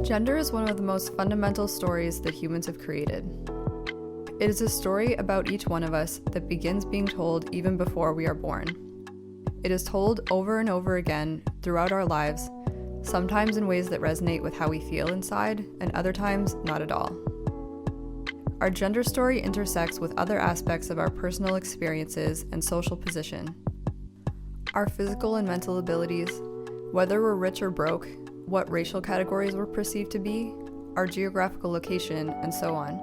Gender is one of the most fundamental stories that humans have created. It is a story about each one of us that begins being told even before we are born. It is told over and over again throughout our lives, sometimes in ways that resonate with how we feel inside, and other times not at all. Our gender story intersects with other aspects of our personal experiences and social position. Our physical and mental abilities, whether we're rich or broke, what racial categories we're perceived to be, our geographical location, and so on.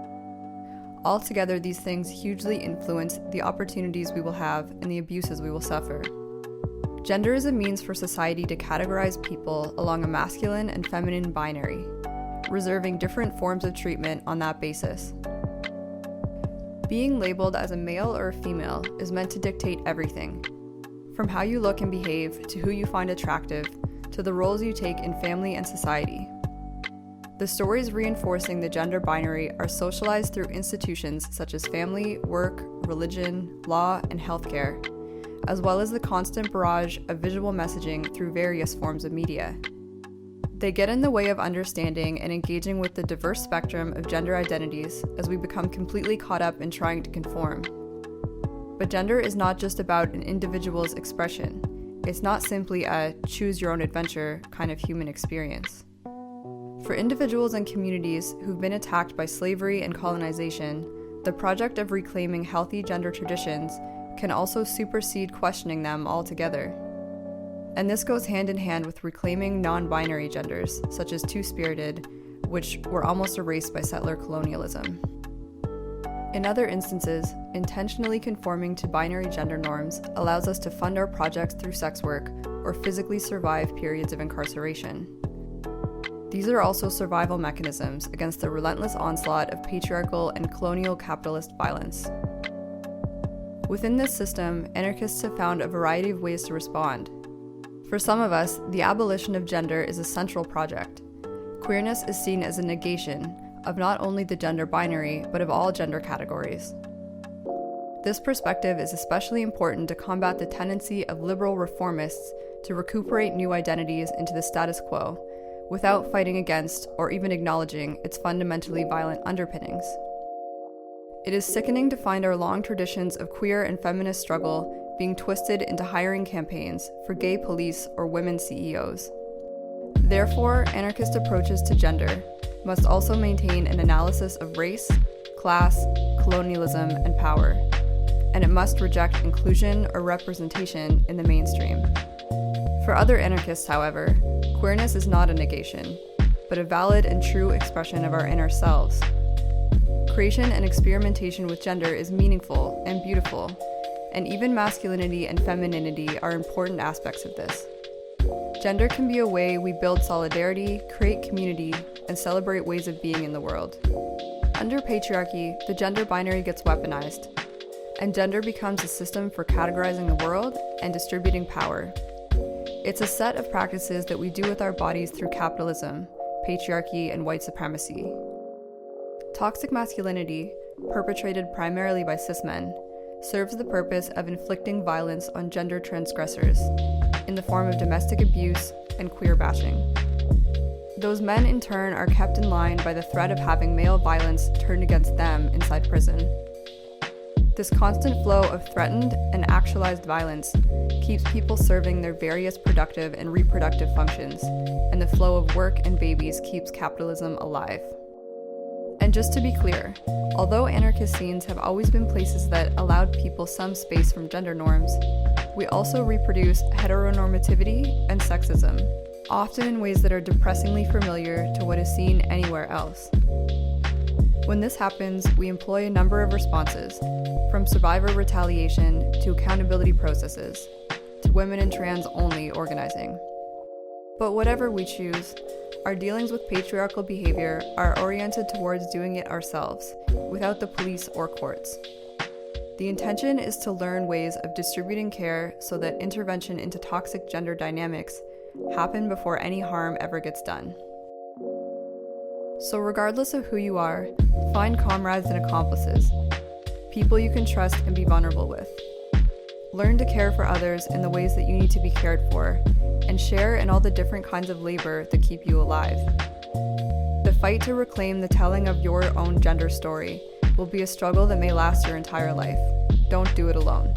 Altogether, these things hugely influence the opportunities we will have and the abuses we will suffer. Gender is a means for society to categorize people along a masculine and feminine binary, reserving different forms of treatment on that basis. Being labeled as a male or a female is meant to dictate everything, from how you look and behave to who you find attractive, to the roles you take in family and society. The stories reinforcing the gender binary are socialized through institutions such as family, work, religion, law, and healthcare, as well as the constant barrage of visual messaging through various forms of media. They get in the way of understanding and engaging with the diverse spectrum of gender identities as we become completely caught up in trying to conform. But gender is not just about an individual's expression. It's not simply a choose-your-own-adventure kind of human experience. For individuals and communities who've been attacked by slavery and colonization, the project of reclaiming healthy gender traditions can also supersede questioning them altogether. And this goes hand in hand with reclaiming non-binary genders, such as two-spirited, which were almost erased by settler colonialism. In other instances, intentionally conforming to binary gender norms allows us to fund our projects through sex work or physically survive periods of incarceration. These are also survival mechanisms against the relentless onslaught of patriarchal and colonial capitalist violence. Within this system, anarchists have found a variety of ways to respond. For some of us, the abolition of gender is a central project. Queerness is seen as a negation of not only the gender binary, but of all gender categories. This perspective is especially important to combat the tendency of liberal reformists to recuperate new identities into the status quo, without fighting against or even acknowledging its fundamentally violent underpinnings. It is sickening to find our long traditions of queer and feminist struggle being twisted into hiring campaigns for gay police or women CEOs. Therefore, anarchist approaches to gender must also maintain an analysis of race, class, colonialism, and power, and it must reject inclusion or representation in the mainstream. For other anarchists, however, queerness is not a negation, but a valid and true expression of our inner selves. Creation and experimentation with gender is meaningful and beautiful, and even masculinity and femininity are important aspects of this. Gender can be a way we build solidarity, create community, and celebrate ways of being in the world. Under patriarchy, the gender binary gets weaponized, and gender becomes a system for categorizing the world and distributing power. It's a set of practices that we do with our bodies through capitalism, patriarchy, and white supremacy. Toxic masculinity, perpetrated primarily by cis men, serves the purpose of inflicting violence on gender transgressors in the form of domestic abuse and queer bashing. Those men, in turn, are kept in line by the threat of having male violence turned against them inside prison. This constant flow of threatened and actualized violence keeps people serving their various productive and reproductive functions, and the flow of work and babies keeps capitalism alive. And just to be clear, although anarchist scenes have always been places that allowed people some space from gender norms, we also reproduce heteronormativity and sexism, often in ways that are depressingly familiar to what is seen anywhere else. When this happens, we employ a number of responses, from survivor retaliation to accountability processes, to women and trans-only organizing. But whatever we choose, our dealings with patriarchal behavior are oriented towards doing it ourselves, without the police or courts. The intention is to learn ways of distributing care so that intervention into toxic gender dynamics happen before any harm ever gets done. So regardless of who you are, find comrades and accomplices, people you can trust and be vulnerable with. Learn to care for others in the ways that you need to be cared for, and share in all the different kinds of labor that keep you alive. The fight to reclaim the telling of your own gender story will be a struggle that may last your entire life. Don't do it alone.